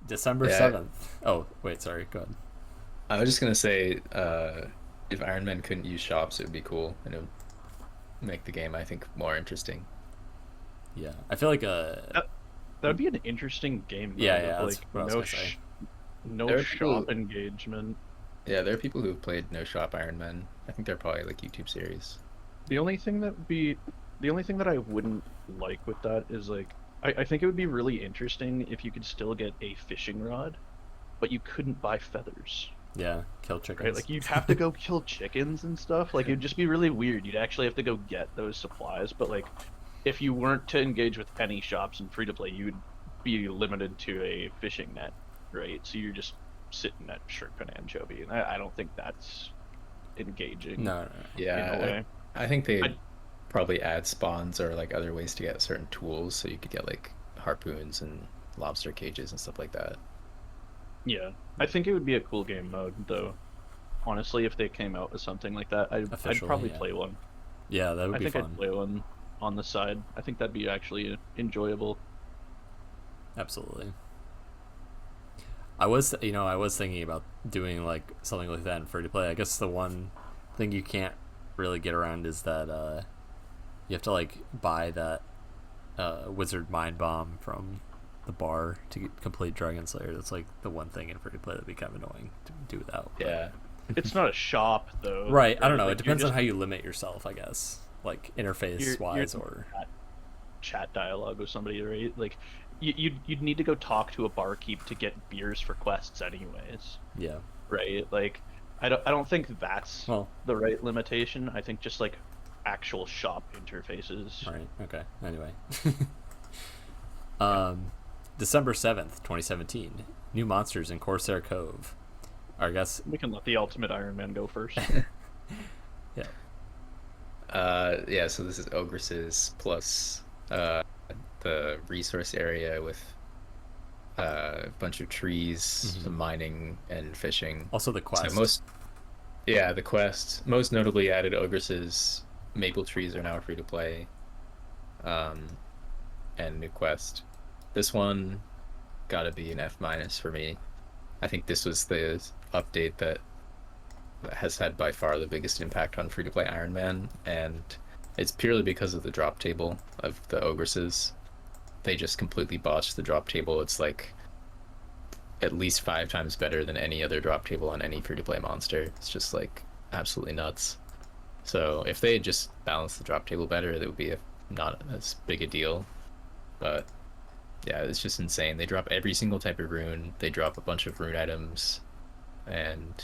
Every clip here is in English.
December Yeah, 7th. Oh, wait, sorry. Go ahead. I was just gonna say, if Iron Man couldn't use shops, it would be cool, and it would make the game, I think, more interesting. Yeah. I feel like That would be an interesting game yeah, mode yeah, of that's like what I was gonna say. no There are shop people, engagement. yeah, there are people who've played No Shop Iron Man. I think they're probably like YouTube series. The only thing that would be the only thing that I wouldn't like with that is like I think it would be really interesting if you could still get a fishing rod, but you couldn't buy feathers. Yeah, kill Right? chickens. Like you'd have to go kill chickens and stuff. Like it'd just be really weird. You'd actually have to go get those supplies, but like if you weren't to engage with any shops in free to play, you'd be limited to a fishing net, right? So you're just sitting at shrimp and anchovy, and I don't think that's engaging No, no, no. in a Yeah, way. I think they'd I probably add spawns or like other ways to get certain tools, so you could get like harpoons and lobster cages and stuff like that. Yeah, I think it would be a cool game mode though. Honestly, if they came out with something like that, I'd Officially, probably yeah. play one. Yeah, that would I be think I'd fun. play one on the side. I think that'd be actually enjoyable. Absolutely. I was thinking about doing like something like that in free to play. I guess the one thing you can't really get around is that you have to like buy that wizard mind bomb from the bar to complete Dragon Slayer. That's like the one thing in free to play that'd be kind of annoying to do without. But Yeah. It's not a shop though, right, I don't right? know. It Like you're depends on just how you limit yourself, I guess. Like interface you're wise, or chat dialogue with somebody, right? Like you'd need to go talk to a barkeep to get beers for quests anyways, yeah. right? Like I don't think that's Well, the right limitation. I think just like actual shop interfaces. right. Okay. Anyway, um, December 7th, 2017. New monsters in Corsair Cove. I guess. We can let the Ultimate Iron Man go first. Yeah. Yeah, so this is Ogresses plus the resource area with a bunch of trees, Mm-hmm. some mining and fishing. Also the So quest. most, yeah, the quest most notably added Ogresses. Maple trees are now free to play, um, and new quest. This one gotta be an F minus for me. I think this was the update that has had by far the biggest impact on free to play Iron Man, and it's purely because of the drop table of the Ogresses. They just completely botched the drop table. It's like at least 5 times better than any other drop table on any free to play monster. It's just like absolutely nuts. So if they had just balanced the drop table better, it would be not as big a deal. But yeah, it's just insane. They drop every single type of rune. They drop a bunch of rune items and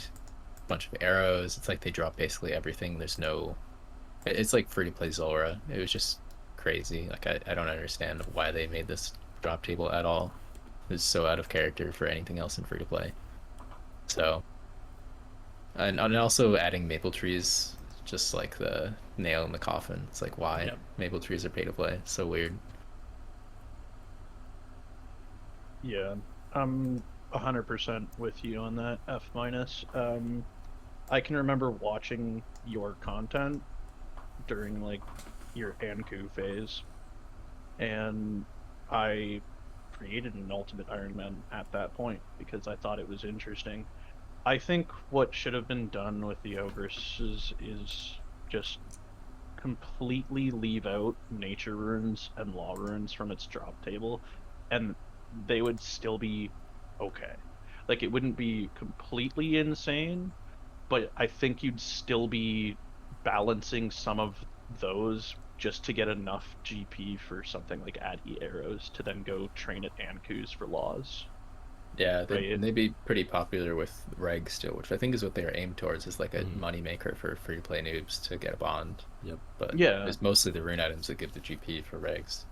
a bunch of arrows. It's like they drop basically everything. There's no. It's like free to play Zora. It was just crazy. Like I don't understand why they made this drop table at all. It's so out of character for anything else in free to play. So and also adding maple trees, just like the nail in the coffin. It's like why Yep. maple trees are pay to play. So weird. Yeah, I'm 100% with you on that F minus. I can remember watching your content during like your Anku phase, and I created an Ultimate Iron Man at that point because I thought it was interesting. I think what should have been done with the ogresses is just completely leave out nature runes and law runes from its drop table, and they would still be okay. Like it wouldn't be completely insane, but I think you'd still be balancing some of those just to get enough GP for something like Addy arrows to then go train at Anku's for laws, Yeah, right? they'd be pretty popular with reg still, which I think is what they are aimed towards, is like a Mm-hmm. money maker for free to play noobs to get a bond. Yep. But Yeah, it's mostly the rune items that give the GP for regs.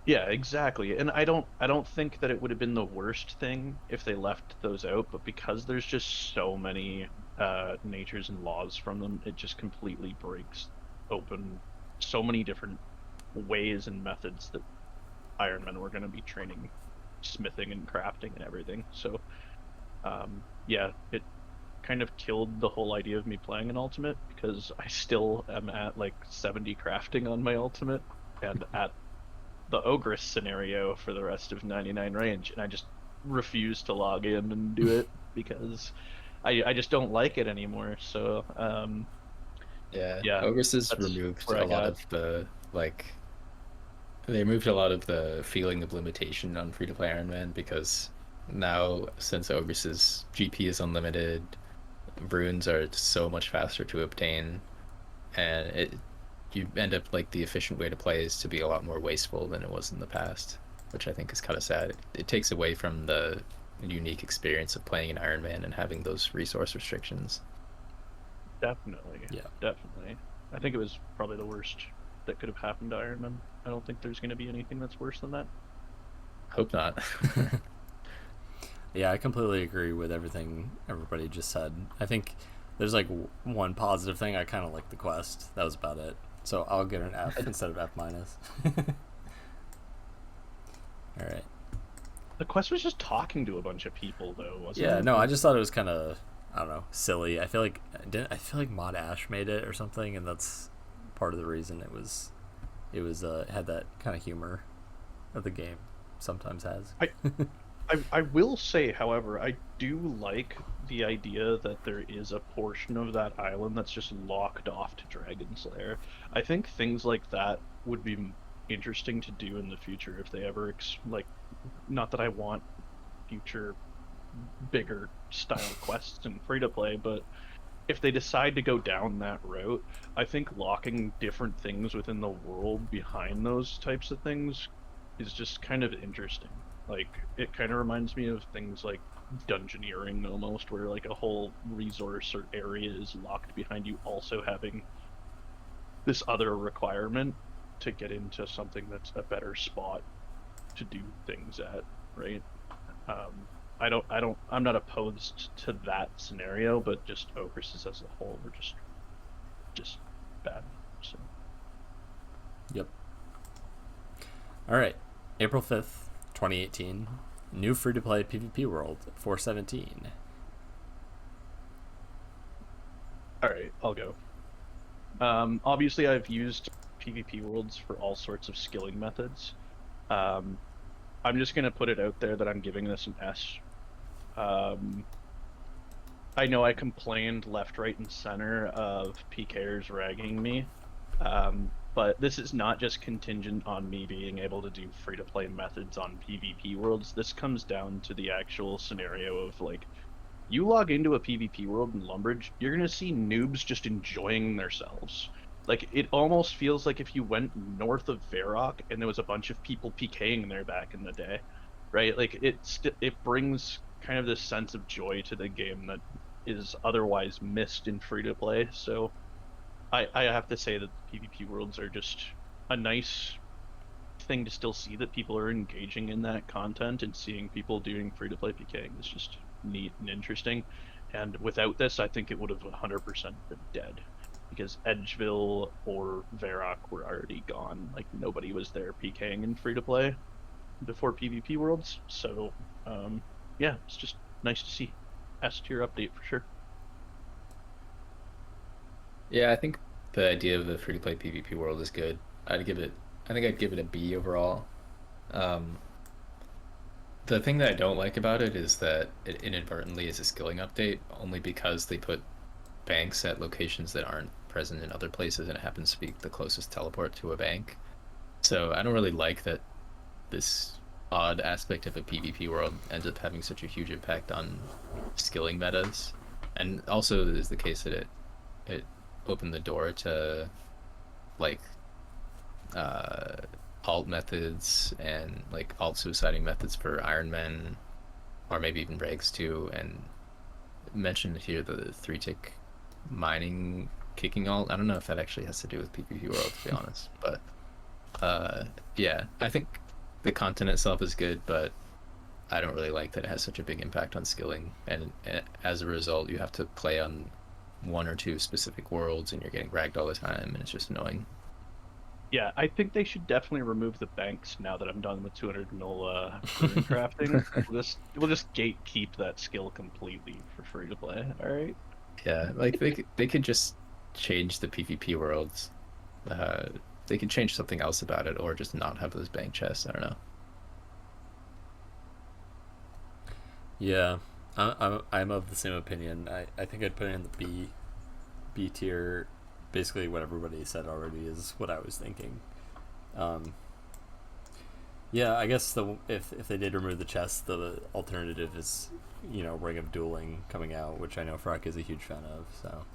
yeah, exactly. And I don't think that it would have been the worst thing if they left those out, but because there's just so many natures and laws from them, it just completely breaks open so many different ways and methods that Ironmen were going to be training smithing and crafting and everything. So yeah, it kind of killed the whole idea of me playing an ultimate because I still am at like 70 crafting on my ultimate and at the ogress scenario for the rest of 99 range, and I just refuse to log in and do it because I just don't like it anymore. So Yeah, yeah, Ogresses that's removed where I a lot got. of the like they removed a lot of the feeling of limitation on free-to-play Iron Man because now since Ogresses GP is unlimited, runes are so much faster to obtain, and you end up like the efficient way to play is to be a lot more wasteful than it was in the past, which I think is kind of sad. It takes away from the unique experience of playing an Iron Man and having those resource restrictions. Definitely, Yeah. definitely. I think it was probably the worst that could have happened to Iron Man. I don't think there's going to be anything that's worse than that. Hope not. Yeah, I completely agree with everything everybody just said. I think there's like one positive thing. I kind of like the quest. That was about it. So I'll get an F instead of F minus. All right. The quest was just talking to a bunch of people, though, wasn't Yeah. it? No, I just thought it was kind of, I don't know, silly. I feel like Mod Ash made it or something, and that's part of the reason it had that kind of humor that the game sometimes has. I will say, however, I do like the idea that there is a portion of that island that's just locked off to Dragon's Lair. I think things like that would be interesting to do in the future if they ever like. Not that I want future bigger style quests in free to play, but if they decide to go down that route, I think locking different things within the world behind those types of things is just kind of interesting. Like, it kind of reminds me of things like dungeoneering almost, where like a whole resource or area is locked behind you also having this other requirement to get into something that's a better spot to do things at, right? I'm not opposed to that scenario, but just ogresses as a whole are just bad. So Yep. All right. April 5th, 2018. New free-to-play PvP world, 417. all right, I'll go. Obviously, I've used PvP worlds for all sorts of skilling methods. Um, I'm just gonna put it out there that I'm giving this an S. Um, I know I complained left, right, and center of PKers ragging me, but this is not just contingent on me being able to do free-to-play methods on PvP worlds. This comes down to the actual scenario of like, you log into a PvP world in Lumbridge, you're gonna see noobs just enjoying themselves. Like, it almost feels like if you went north of Varrock and there was a bunch of people PKing there back in the day, right? Like, it brings kind of this sense of joy to the game that is otherwise missed in free to play. So I have to say that the PvP worlds are just a nice thing to still see that people are engaging in that content, and seeing people doing free to play PKing is just neat and interesting. And without this, I think it would have 100% been dead because Edgeville or Varrock were already gone. Like, nobody was there PKing in free to play before PvP worlds. So yeah, it's just nice to see. S tier update for sure. Yeah, I think the idea of the free-to-play PvP world is good. I think I'd give it a B overall. Um, the thing that I don't like about it is that it inadvertently is a skilling update only because they put banks at locations that aren't present in other places, and it happens to be the closest teleport to a bank. So I don't really like that this odd aspect of a PvP world ends up having such a huge impact on skilling metas. And also is the case that it opened the door to like uh alt methods and like alt suiciding methods for Iron Men, or maybe even Regs too, and mentioned here the 3-tick mining kicking alt. I don't know if that actually has to do with PvP world, to be honest, but yeah, I think the content itself is good, but I don't really like that it has such a big impact on skilling, and as a result you have to play on one or two specific worlds and you're getting ragged all the time, and it's just annoying. Yeah, I think they should definitely remove the banks now that I'm done with 200 mil rune crafting. We'll just gatekeep that skill completely for free to play. All right. Yeah, like they could just change the PvP worlds. Uh, they could change something else about it, or just not have those bank chests. I don't know. Yeah, I'm of the same opinion. I think I'd put it in the B tier. Basically, what everybody said already is what I was thinking. Um, yeah, I guess if they did remove the chest, the alternative is Ring of Dueling coming out, which I know Freck is a huge fan of. So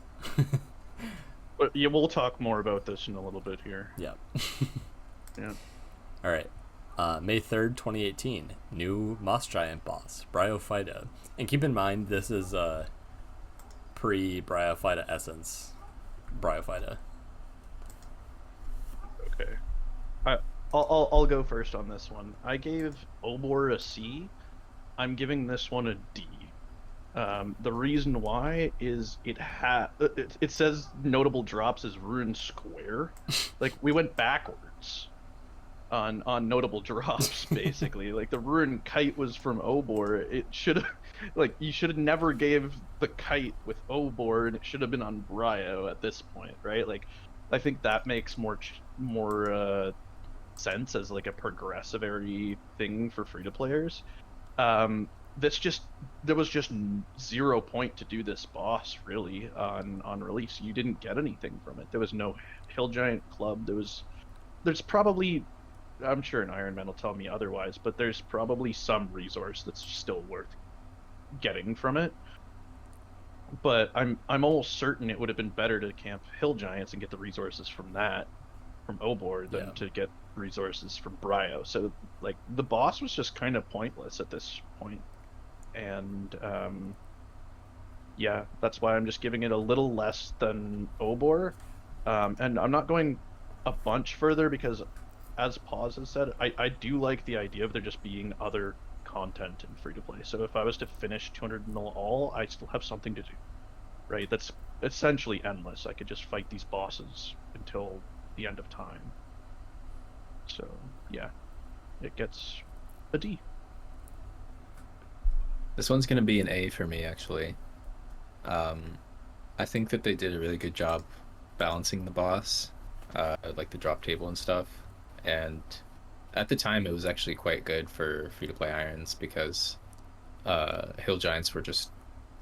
But yeah, we'll talk more about this in a little bit here. yeah. Yeah. All right. May 3rd, 2018. New Moss Giant boss, Bryophyta. And keep in mind, this is pre-Bryophyta Essence. Bryophyta. Okay. I'll go first on this one. I gave Obor a C. I'm giving this one a D. The reason why is it says notable drops as Ruined Square. Like, we went backwards on notable drops, basically. Like, the Ruined Kite was from Obor. It should have, like, you should have never gave the kite with Obor, and it should have been on Bryo at this point, right? Like, I think that makes more sense as like a progressive-ary thing for free to players. There was just 0 point to do this boss really on release. You didn't get anything from it. There was no Hill Giant Club. There's probably, I'm sure an Iron Man will tell me otherwise, but there's probably some resource that's still worth getting from it. But I'm almost certain it would have been better to camp Hill Giants and get the resources from Obor than to get resources from Bryo. So like the boss was just kind of pointless at this point. And yeah, that's why I'm just giving it a little less than Obor. And I'm not going a bunch further because, as Paz has said, I do like the idea of there just being other content in free to play. So if I was to finish 200 mil all, I still have something to do, right? That's essentially endless. I could just fight these bosses until the end of time. So yeah, it gets a D. This one's gonna be an A for me, actually. I think that they did a really good job balancing the boss, like the drop table and stuff. And at the time, it was actually quite good for free-to-play irons because hill giants were just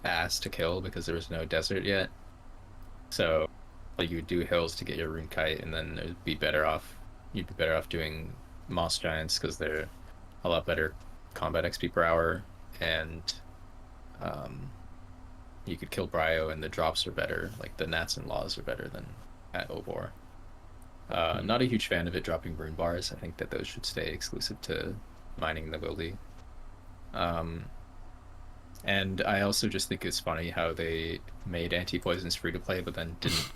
ass to kill because there was no desert yet. So like you would do hills to get your rune kite, and then it'd be better off. You'd be better off doing moss giants because they're a lot better combat XP per hour, and you could kill Bryo, and the drops are better. Like the Nats and Laws are better than at Obor. Not a huge fan of it dropping rune bars. I think that those should stay exclusive to mining the Wildy. And I also just think it's funny how they made anti-poisons free to play, but then didn't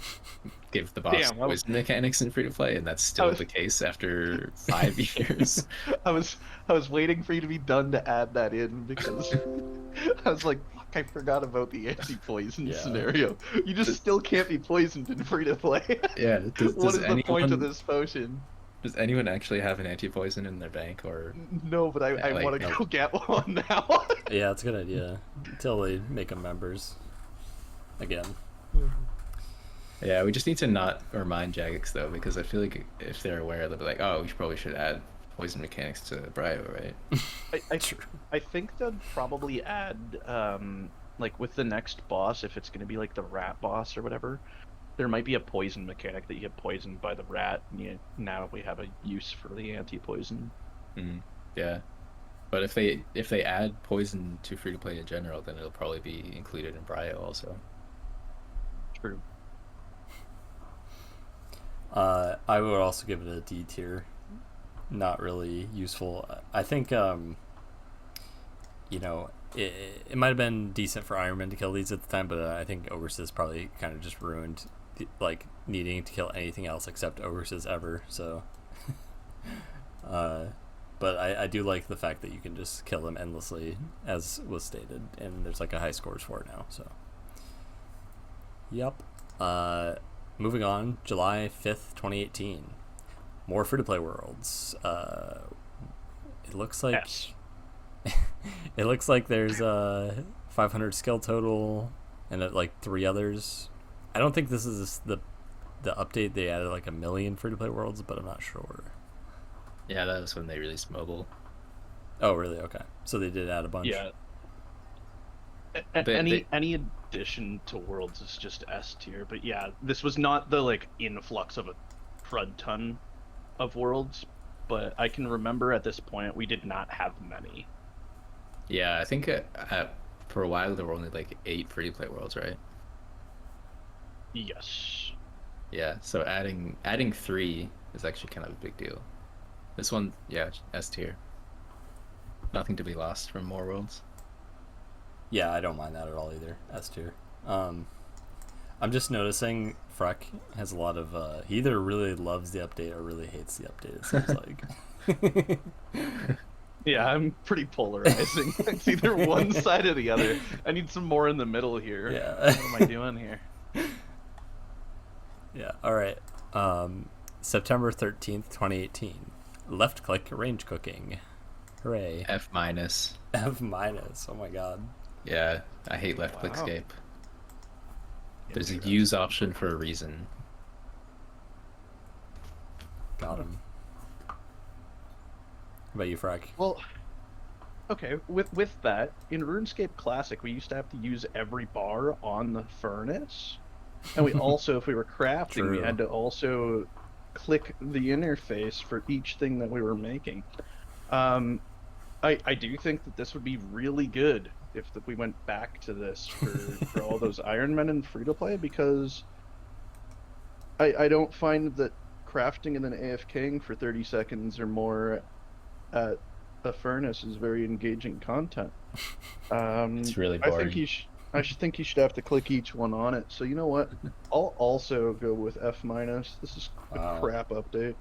give the boss poison mechanics in free to play, and that's still the case after 5 years. I was waiting for you to be done to add that in because I was like, fuck, I forgot about the anti-poison scenario. You just still can't be poisoned in free to play. Yeah. What is the point of this potion? Does anyone actually have an anti-poison in their bank, or no? But I want to go get one now. Yeah, it's a good idea until they make them members again. Yeah, we just need to not remind Jagex though, because I feel like if they're aware, they'll be like, "Oh, we probably should add poison mechanics to Bryo, right?" I think they'll probably add like with the next boss, if it's going to be like the rat boss or whatever, there might be a poison mechanic that you get poisoned by the rat, and now we have a use for the anti-poison. Yeah, but if they add poison to free to play in general, then it'll probably be included in Bryo also. True. I would also give it a D tier. Not really useful. I think it might have been decent for Iron Man to kill these at the time, but I think Oversys probably kind of just ruined like needing to kill anything else except Oversys ever. So, but I do like the fact that you can just kill them endlessly, as was stated, and there's like a high scores for it now. So, yep. Moving on, July 5th, 2018. More free-to-play worlds. It looks like it looks like there's 500 skill total and like 3 others. I don't think this is the update. They added like 1 million free-to-play worlds, but I'm not sure. Yeah, that was when they released mobile. Oh, really? Okay. So they did add a bunch. Any addition to worlds is just S tier, but yeah, this was not the like influx of a crud ton of worlds, but I can remember at this point we did not have many. Yeah, I think for a while there were only like 8 free-to-play worlds, right? Yes. Yeah, so adding 3 is actually kind of a big deal. This one, yeah, S tier. Nothing to be lost from more worlds. Yeah, I don't mind that at all either. S tier. I'm just noticing Freck has a lot of. He either really loves the update or really hates the update. It seems like. Yeah, I'm pretty polarizing. It's either one side or the other. I need some more in the middle here. Yeah. What am I doing here? Yeah. All right. September 13th, 2018. Left click range cooking. Hooray. F minus. F minus. Oh my god. Yeah, I hate left click Wow. escape. There's a use option for a reason. Got him. How about you, Freck? Well, okay, with that, in RuneScape Classic, we used to have to use every bar on the furnace. And we also, if we were crafting, we True. had to also click the interface for each thing that we were making. I do think that this would be really good if we went back to this for all those Iron Men and free-to-play, because I don't find that crafting and then AFKing for 30 seconds or more at a furnace is very engaging content. It's really I boring. think I should think you should have to click each one on it. So you know what? I'll also go with F minus. This is a Wow. crap update.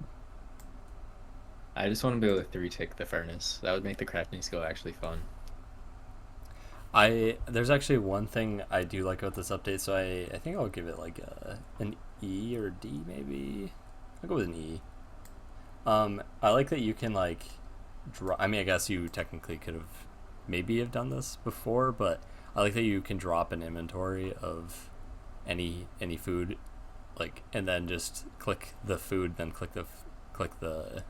I just want to be able to 3-tick the furnace. That would make the crafting skill actually fun. There's actually one thing I do like about this update, so I think I'll give it like an E or D maybe. I'll go with an E. I like that you can like I mean, I guess you technically could have maybe have done this before, but I like that you can drop an inventory of any food, like, and then just click the food, then click the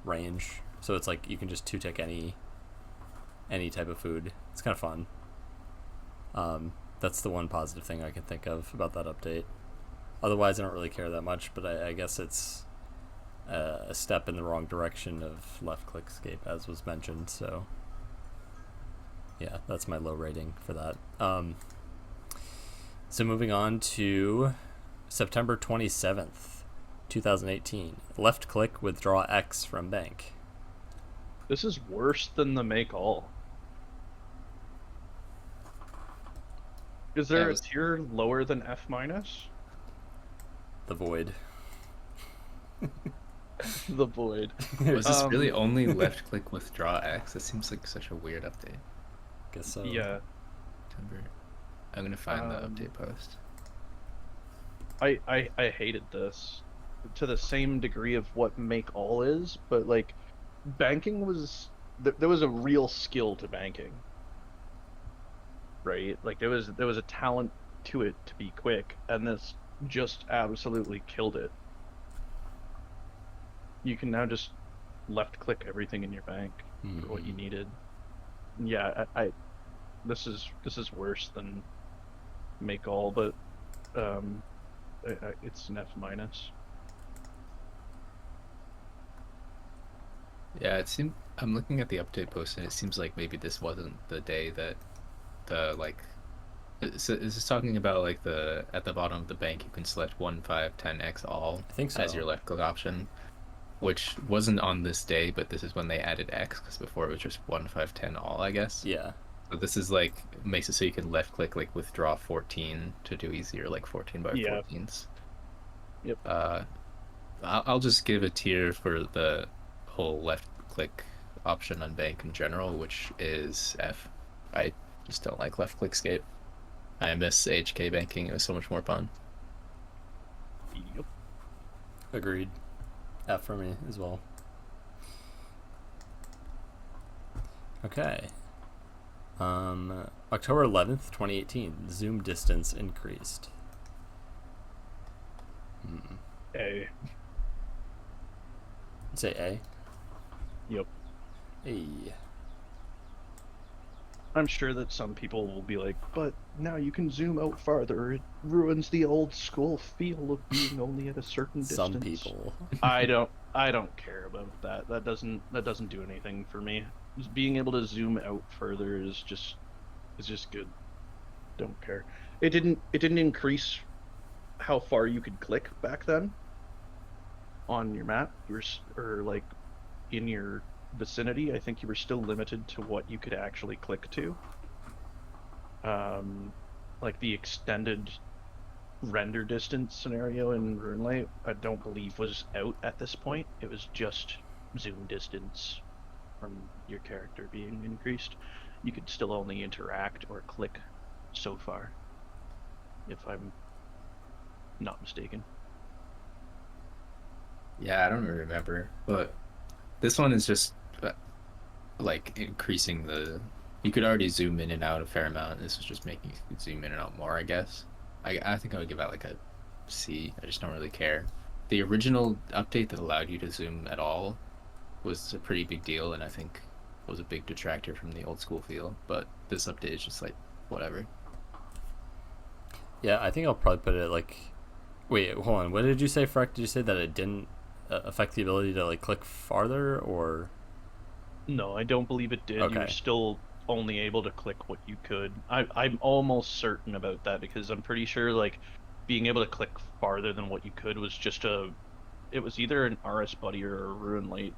range. So it's like you can just 2-tick any type of food. It's kind of fun. That's the one positive thing I can think of about that update. Otherwise, I don't really care that much, but I guess it's a step in the wrong direction of left click escape, as was mentioned. So yeah, that's my low rating for that. So moving on to September 27th, 2018. Left click withdraw X from bank. This is worse than the make all. Is there a tier lower than F minus? The void. The void. Was this really only left click withdraw X? That seems like such a weird update. Guess so. Yeah. I'm gonna find the update post. I hated this to the same degree of what make all is, but like banking was there was a real skill to banking, right? Like there was a talent to it to be quick, and this just absolutely killed it. You can now just left click everything in your bank for what you needed. Yeah, this is worse than make all, but it's an F minus. Yeah, it seemed. I'm looking at the update post, and it seems like maybe this wasn't the day that the like. Is this talking about like the at the bottom of the bank you can select 1, 5, 10x all I think so. as your left click option, which wasn't on this day, but this is when they added X, because before it was just 1, 5, 10 all, I guess. Yeah. So this is like makes it so you can left click like withdraw 14 to do easier like 14 by 14s. Yep. I'll just give a tier for the whole left click option on bank in general, which is F. I just don't like left click escape. I miss HK banking. It was so much more fun. Yep. Agreed. F for me as well. Okay. October 11th, 2018. Zoom distance increased. A. Say A. Yep. A. I'm sure that some people will be like, but now you can zoom out farther. It ruins the old school feel of being only at a certain Some distance. people. I don't care about that. That doesn't do anything for me. Just being able to zoom out further is just good. Don't care. It didn't increase how far you could click back then on your map. Or like in your vicinity. I think you were still limited to what you could actually click to. Um, like the extended render distance scenario in RuneLight, I don't believe was out at this point. It was just zoom distance from your character being increased. You could still only interact or click so far, if I'm not mistaken. Yeah, I don't really remember, but this one is just like increasing the. You could already zoom in and out a fair amount. This is just making you zoom in and out more, I guess. I think I would give that like a C. I just don't really care. The original update that allowed you to zoom at all was a pretty big deal, and I think was a big detractor from the old school feel. But this update is just like whatever. Yeah, I think I'll probably put it like. Wait, hold on. What did you say, Freck? Did you say that it didn't affect the ability to like click farther, or? No, I don't believe it did. You were Okay. still only able to click what you could. I'm almost certain about that because I'm pretty sure like being able to click farther than what you could was just it was either an RS Buddy or a Ruin Light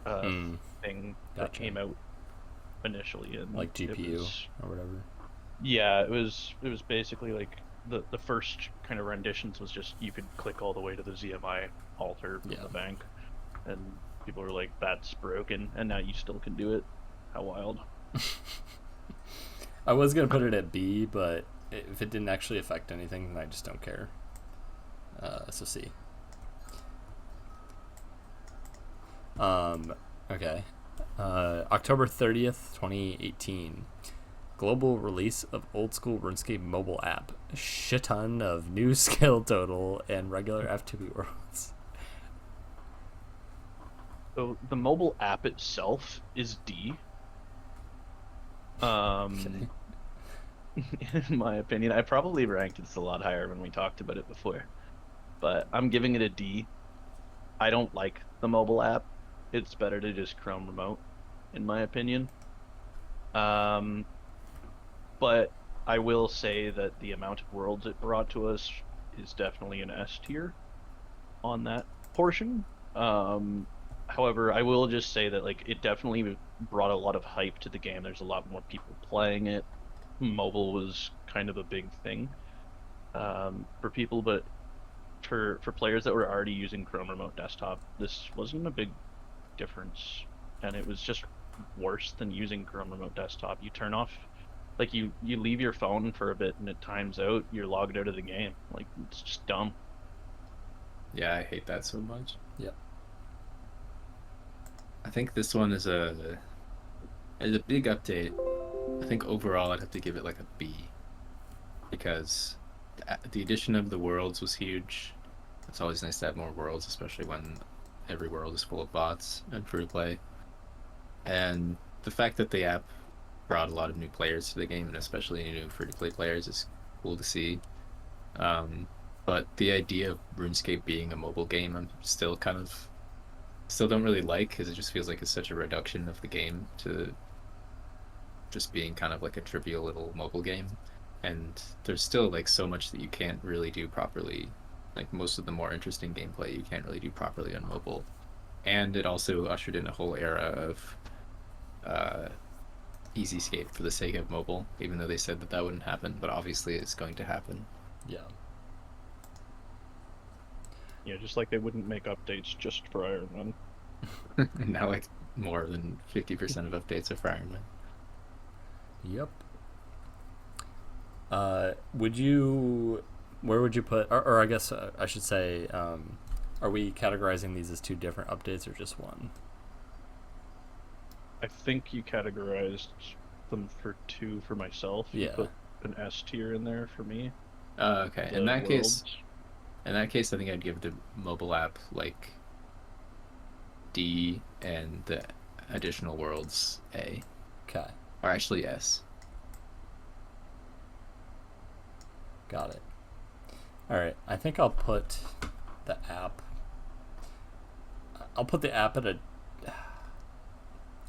uh Mm, thing that gotcha. came out initially, and Like it GPU was, or whatever. yeah, it was basically like the first kind of renditions was just you could click all the way to the ZMI altar from Yeah. the bank, and people were like, that's broken, and now you still can do it. How wild. I was gonna put it at B, but if it didn't actually affect anything, then I just don't care. So C. Okay. October 30th, 2018. Global release of old school RuneScape mobile app. A shit ton of new skill total and regular F2P worlds. So the mobile app itself is D. Okay. Um, in my opinion, I probably ranked this a lot higher when we talked about it before, but I'm giving it a D. I don't like the mobile app. It's better to just Chrome Remote, in my opinion. Um, but I will say that the amount of worlds it brought to us is definitely an S tier on that portion. Um, However, I will just say that like it definitely brought a lot of hype to the game. There's a lot more people playing it. Mobile was kind of a big thing for people, but for players that were already using Chrome Remote Desktop, this wasn't a big difference, and it was just worse than using Chrome Remote Desktop. You turn off, like you leave your phone for a bit and it times out. You're logged out of the game. Like it's just dumb. Yeah, I hate that so much. Yep. I think this one is a big update. I think overall I'd have to give it like a B because the addition of the worlds was huge. It's always nice to have more worlds, especially when every world is full of bots and free to play. And the fact that the app brought a lot of new players to the game, and especially new free to play players, is cool to see. Um, but the idea of RuneScape being a mobile game, I'm still don't really like because it just feels like it's such a reduction of the game to just being kind of like a trivial little mobile game. And there's still like so much that you can't really do properly. Like most of the more interesting gameplay you can't really do properly on mobile. And it also ushered in a whole era of uh, easy escape for the sake of mobile, even though they said that that wouldn't happen, but obviously it's going to happen. Yeah. Yeah, just like they wouldn't make updates just for Iron Man. And now like more than 50% of updates are for Iron Man. Yep. Would you? Where would you put? Or I guess I should say, are we categorizing these as two different updates or just one? I think you categorized them for two for myself. You Yeah. put an S tier in there for me. Okay. The In that worlds. case, I think I'd give the mobile app like D and the additional worlds A, Okay. or actually S. Got it. All right, I think I'll put the app. I'll put the app at a.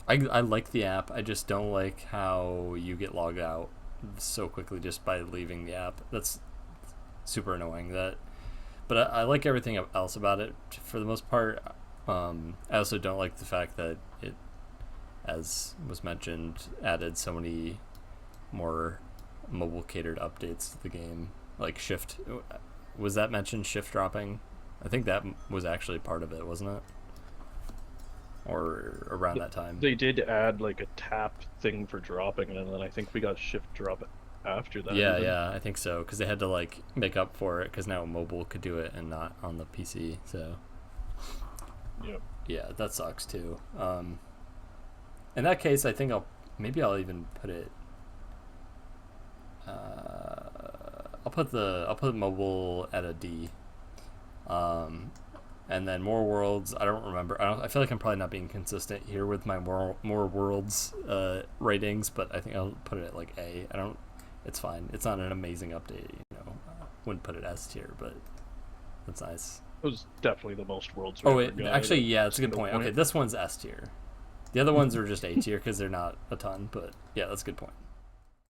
I like the app. I just don't like how you get logged out so quickly just by leaving the app. That's super annoying. But I like everything else about it for the most part. I also don't like the fact that it, as was mentioned, added so many more mobile catered updates to the game, like shift. Was that mentioned? Shift dropping. I think that was actually part of it, wasn't it? Or around that time. They did add like a tap thing for dropping, and then I think we got shift drop after that. Yeah, even. yeah, I think so, because they had to like make up for it because now mobile could do it and not on the PC. So Yep. yeah, that sucks too. In that case, I think I'll even put it. I'll put mobile at a D. And then more worlds. I don't remember. I feel like I'm probably not being consistent here with my more worlds ratings, but I think I'll put it at like A. It's fine. It's not an amazing update. Wouldn't put it S tier, but that's nice. It was definitely the most worlds. Oh wait, actually, yeah, that's a good point. Okay, this one's S tier. The other ones are just A tier because they're not a ton, but yeah, that's a good point.